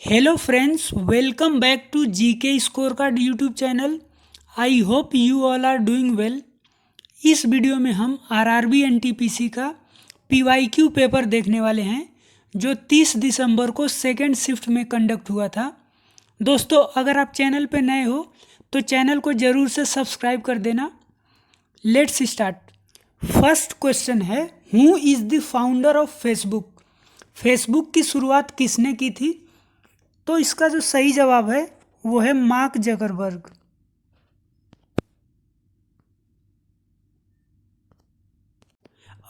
Hello friends, welcome back to GK Scorecard YouTube channel. I hope you all are doing well. इस video में हम RRB NTPC का PYQ paper देखने वाले हैं जो 30 दिसंबर को सेकेंड शिफ्ट में कंडक्ट हुआ था। दोस्तों, अगर आप चैनल पर नए हो तो चैनल को ज़रूर से सब्सक्राइब कर देना। Let's start. फर्स्ट क्वेश्चन है, who is the founder of Facebook? Facebook की शुरुआत किसने की थी? तो इसका जो सही जवाब है वो है mark Zuckerberg.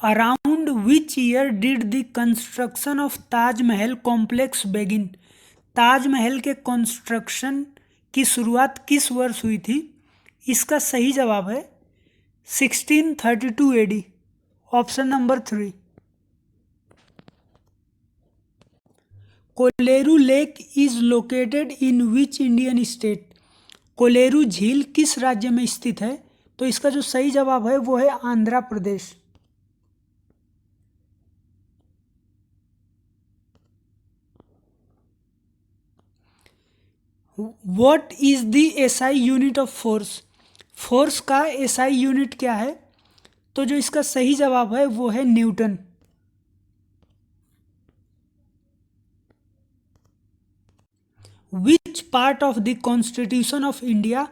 Around which year did the construction of Taj Mahal complex begin? Taj Mahal के कंस्ट्रक्शन की शुरुआत किस वर्ष हुई थी? इसका सही जवाब है 1632 AD, option number 3। Kolleru lake is located in which Indian state? Kolleru झील किस राज्य में स्थित है? तो इसका जो सही जवाब है वो है Andhra Pradesh. What is the SI unit of force? Force का एसआई यूनिट क्या है? तो जो इसका सही जवाब है वो है Newton. Which part of the Constitution of India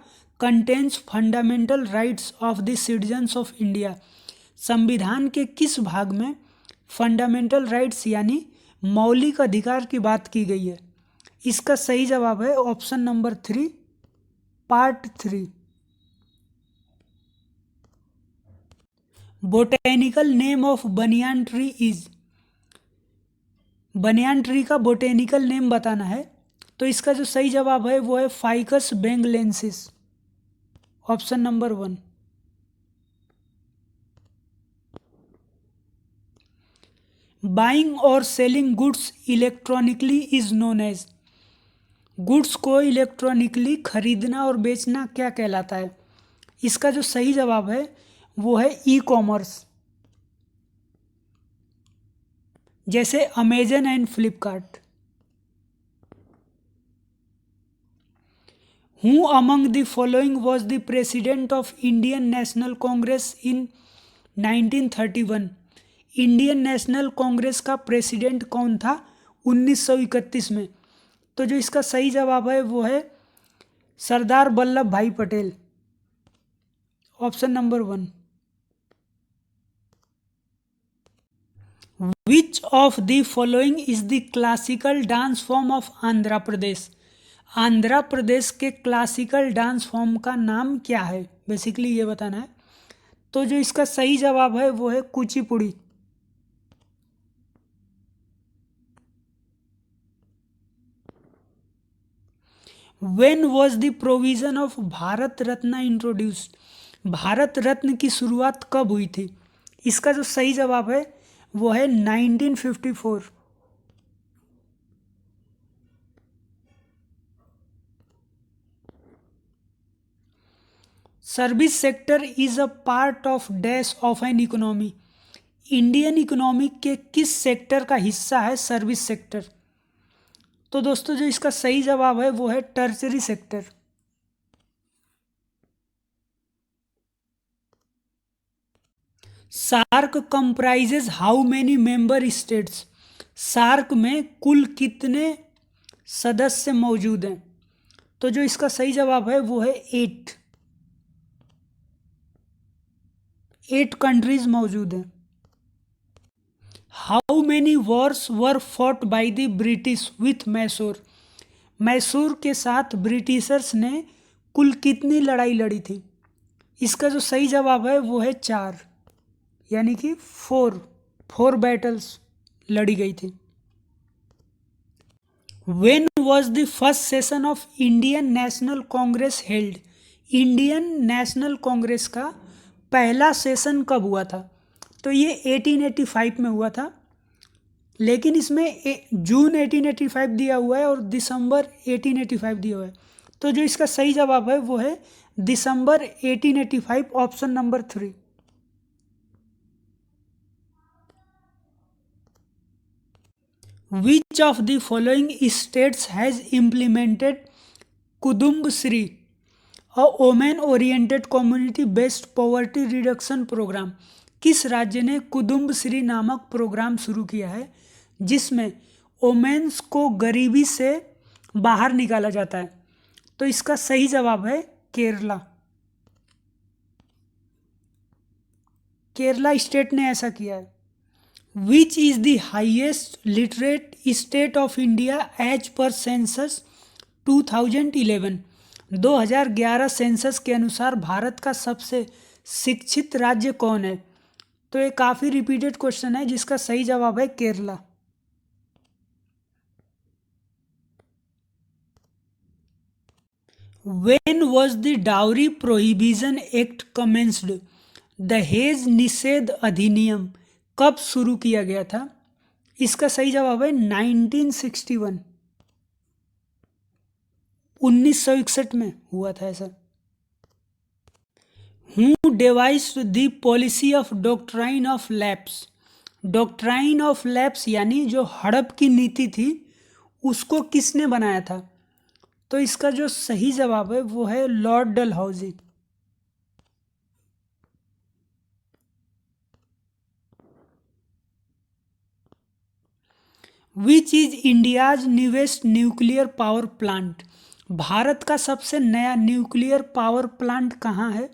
contains fundamental rights of the citizens of India? संविधान के किस भाग में फंडामेंटल राइट्स यानी मौलिक अधिकार की बात की गई है? इसका सही जवाब है option number 3, part 3। Botanical name of banyan tree is? Banyan tree का बोटेनिकल नेम बताना है। तो इसका जो सही जवाब है वो है ficus benghalensis, option number 1। Buying और selling goods electronically is known as? Goods को इलेक्ट्रॉनिकली खरीदना और बेचना क्या कहलाता है? इसका जो सही जवाब है वो है ई कॉमर्स, जैसे Amazon and Flipkart. Who among the following was the president of Indian National Congress in 1931? Indian national Congress का प्रेसिडेंट कौन था 1931 में? तो जो इसका सही जवाब है वो है Sardar Vallabh Bhai Patel, option number 1। Which of the following is the classical dance form of Andhra Pradesh? Andhra Pradesh के क्लासिकल डांस फॉर्म का नाम क्या है, बेसिकली ये बताना है। तो जो इसका सही जवाब है वो है Kuchipudi. When was the provision of Bharat Ratna introduced? Bharat Ratna की शुरुआत कब हुई थी? इसका जो सही जवाब है वो है 1954। Service sector is a part of dash of an economy? Indian economy के किस सेक्टर का हिस्सा है सर्विस सेक्टर? तो दोस्तों जो इसका सही जवाब है वो है tertiary sector. SAARC comprises how many member states? SAARC में कुल कितने सदस्य मौजूद हैं? तो जो इसका सही जवाब है वो है 8 कंट्रीज मौजूद हैं। How many Wars were fought by the British with Mysore? Mysore के साथ ब्रिटिशर्स ने कुल कितनी लड़ाई लड़ी थी? इसका जो सही जवाब है वो है 4, यानी कि 4 बैटल्स लड़ी गई थी। When was the first session of Indian national Congress held? Indian national Congress का पहला सेशन कब हुआ था? तो ये 1885 में हुआ था, लेकिन इसमें जून 1885 दिया हुआ है और दिसंबर 1885 दिया हुआ है। तो जो इसका सही जवाब है वो है दिसंबर 1885, option number 3। Which of the following states has implemented Kudumba Shree, a women oriented community based poverty reduction programme? किस राज्य ने कुदुम्ब श्री नामक प्रोग्राम शुरू किया है जिसमें वोमेन्स को गरीबी से बाहर निकाला जाता है? तो इसका सही जवाब है केरला। केरला स्टेट ने ऐसा किया है। Which is the highest literate state of India as per census 2011? 2011 census के अनुसार भारत का सबसे शिक्षित राज्य कौन है? तो ये काफ़ी रिपीटेड क्वेश्चन है जिसका सही जवाब है Kerala. When was the Dowry Prohibition Act commenced? दहेज निषेध अधिनियम कब शुरू किया गया था? इसका सही जवाब है 1961। 1961 में हुआ था ऐसा। Who devised the policy of doctrine of lapse? Doctrine of lapse यानी जो हड़प की नीति थी उसको किसने बनाया था? तो इसका जो सही जवाब है वो है Lord Dalhousie. Which is India's newest nuclear power plant? Bharat का सबसे नया न्यूक्लियर पावर प्लांट कहाँ है?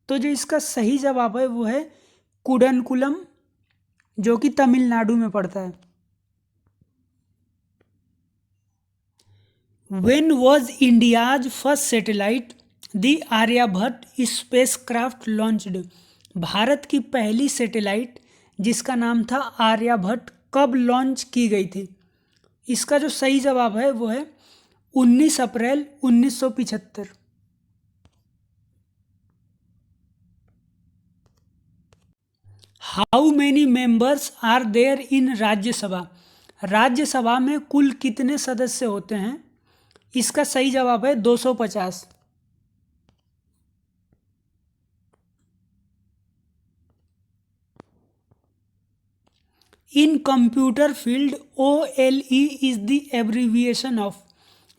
तो जो इसका सही जवाब है वो है कुडनकुलम, जो कि तमिलनाडु में पड़ता है। When was India's first satellite, the Aryabhata spacecraft launched? भारत की पहली सैटेलाइट जिसका नाम था आर्यभट्ट कब लॉन्च की गई थी? इसका जो सही जवाब है वो है 19 अप्रैल 1975। How many members are there in Rajya Sabha? Rajya Sabha में कुल कितने सदस्य होते हैं? इसका सही जवाब है 250। इन computer field OLE is the abbreviation of?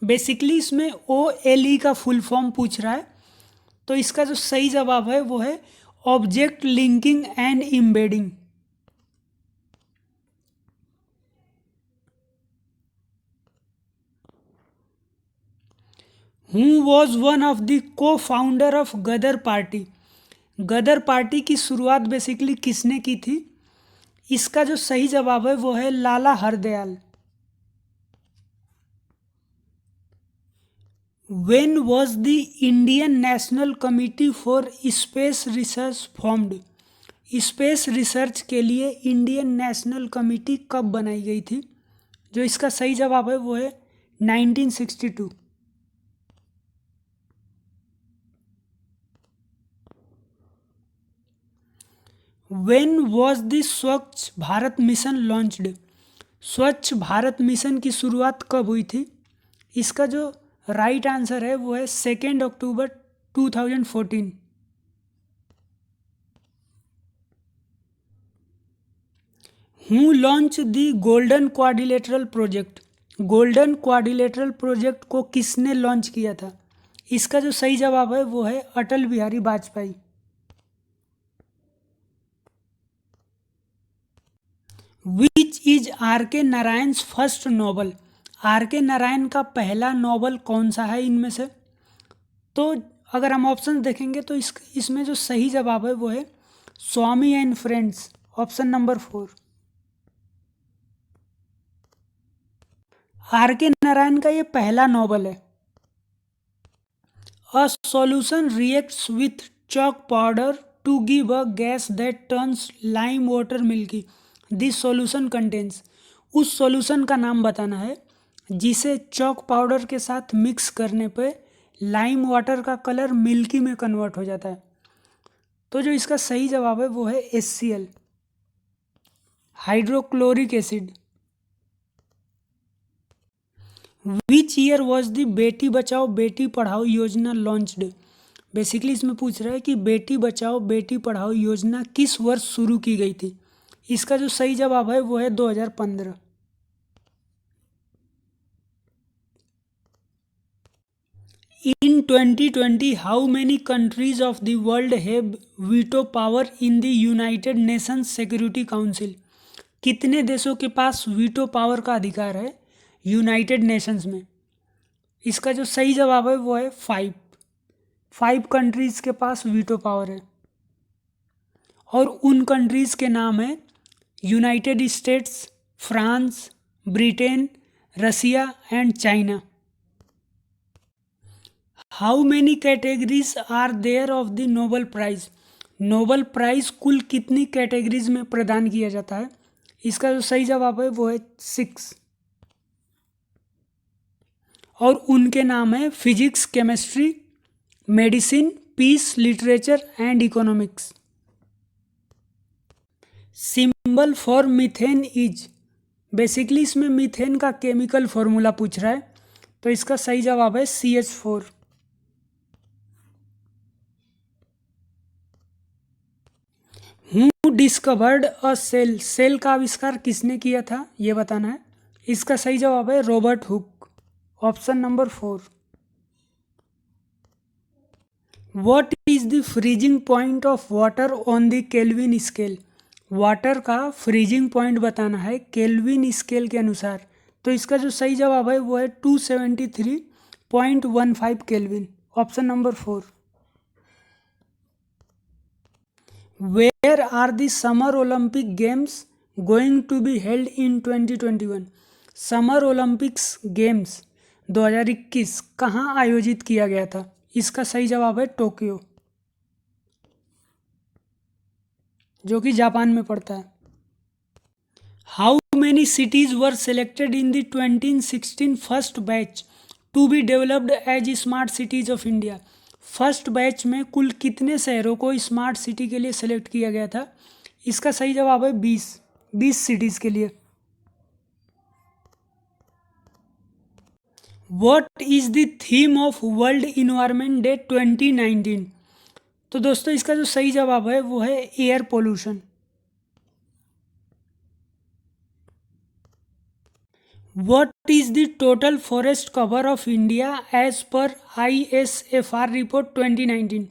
Basically इसमें OLE का फुल फॉर्म पूछ रहा है, तो इसका जो सही जवाब है वो है object linking and embedding. Who was one of the co founder of Ghadar party? Ghadar party की शुरुआत बेसिकली किसने की थी? इसका जो सही जवाब है वो है लाला Hardayal. When was the Indian National Committee for Space Research formed? Space research के लिए इंडियन नेशनल कमिटी कब बनाई गई थी? जो इसका सही जवाब है वो है 1962। When was the स्वच्छ भारत मिशन लॉन्च्ड? स्वच्छ भारत मिशन की शुरुआत कब हुई थी? इसका जो राइट आंसर है वो है 2 अक्टूबर 2014। Who launch the golden quadrilateral project? Golden quadrilateral project को किसने लॉन्च किया था? इसका जो सही जवाब है वो है Atal Bihari Vajpayee. Which is R.K. Narayan's first novel? R.K. Narayan का पहला नॉवल कौन सा है इनमें से? तो अगर हम ऑप्शन देखेंगे तो इसमें जो सही जवाब है वो है Swami and friends, option number 4। R.K. Narayan का ये पहला नॉवल है। A solution reacts with chalk powder to give a gas that turns lime water milky. This solution contains, उस सॉल्यूशन का नाम बताना है जिसे चॉक पाउडर के साथ मिक्स करने पे लाइम वाटर का कलर मिल्की में कन्वर्ट हो जाता है। तो जो इसका सही जवाब है वो है HCl, hydrochloric acid. Which year was the Beti Bachao Beti Padhao योजना लॉन्च्ड? बेसिकली इसमें पूछ रहा है कि बेटी बचाओ बेटी पढ़ाओ योजना किस वर्ष शुरू की गई थी? इसका जो सही जवाब है वो है 2015। 2020, how many countries of the world have veto power in the United Nations Security Council? कितने देशों के पास वीटो पावर का अधिकार है यूनाइटेड नेशंस में? इसका जो सही जवाब है वो है 5 कंट्रीज़ के पास वीटो पावर है, और उन कंट्रीज़ के नाम है United States, France, Britain, Russia and China. How many categories are there of the Nobel prize? Nobel prize कुल कितनी कैटेगरीज में प्रदान किया जाता है? इसका जो सही जवाब है वो है 6, और उनके नाम है physics, chemistry, medicine, peace, literature and economics. Symbol for methane is, basically इसमें मीथेन का केमिकल फॉर्मूला पूछ रहा है, तो इसका सही जवाब है CH4। Who discovered a cell? Cell का आविष्कार किसने किया था ये बताना है। इसका सही जवाब है Robert Hooke, option number 4। What is the freezing point of water on the kelvin scale? Water का फ्रीजिंग पॉइंट बताना है केल्विन स्केल के अनुसार, तो इसका जो सही जवाब है वो है 273.15 kelvin, option number 4। Where are the summer Olympic games going to be held in 2021? Summer Olympics games 2021 कहाँ आयोजित किया गया था? इसका सही जवाब है टोक्यो, जो कि जापान में पड़ता है। How many cities were selected in the 2016 first batch to be developed as smart cities of India? First batch में कुल कितने शहरों को स्मार्ट सिटी के लिए सेलेक्ट किया गया था? इसका सही जवाब है 20 सिटीज़ के लिए। What is the theme of world environment day 2019? तो दोस्तों इसका जो सही जवाब है वो है air pollution. What is the total forest cover of India as per ISFR report 2019?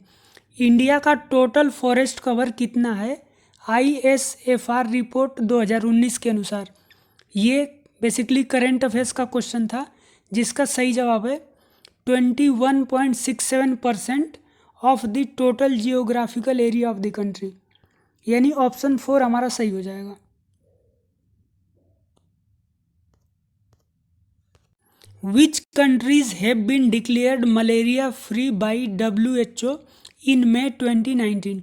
India का टोटल फॉरेस्ट कवर कितना है ISFR रिपोर्ट 2019 के अनुसार? ये बेसिकली करंट अफेयर्स का क्वेश्चन था, जिसका सही जवाब है 21.67% of the total geographical area of the country, यानी ऑप्शन 4 हमारा सही हो जाएगा। Which countries have been declared malaria free by WHO in May 2019?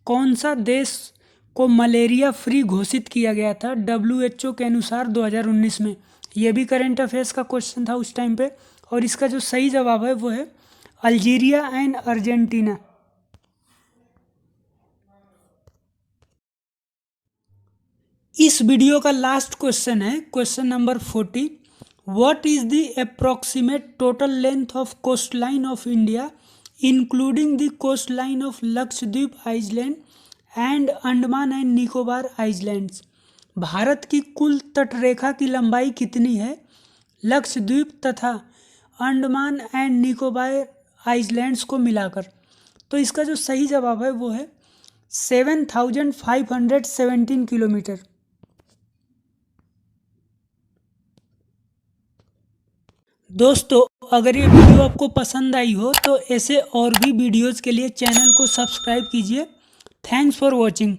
कौन सा देश को मलेरिया फ्री घोषित किया गया था WHO के अनुसार 2019 में? यह भी करंट अफेयर्स का क्वेश्चन था उस टाइम पे, और इसका जो सही जवाब है वो है अल्जीरिया एंड अर्जेंटीना। इस वीडियो का लास्ट क्वेश्चन है question number 40। What is the approximate total length of coast line of India including the coast line of Lakshadweep island and Andaman and Nicobar islands? Bharat की कुल तटरेखा की लंबाई कितनी है लक्षद्वीप तथा अंडमान एंड निकोबार आइलैंड्स को मिलाकर? तो इसका जो सही जवाब है वो है 7517 किलोमीटर। दोस्तों अगर ये वीडियो आपको पसंद आई हो तो ऐसे और भी वीडियोज़ के लिए चैनल को सब्सक्राइब कीजिए। Thanks for watching.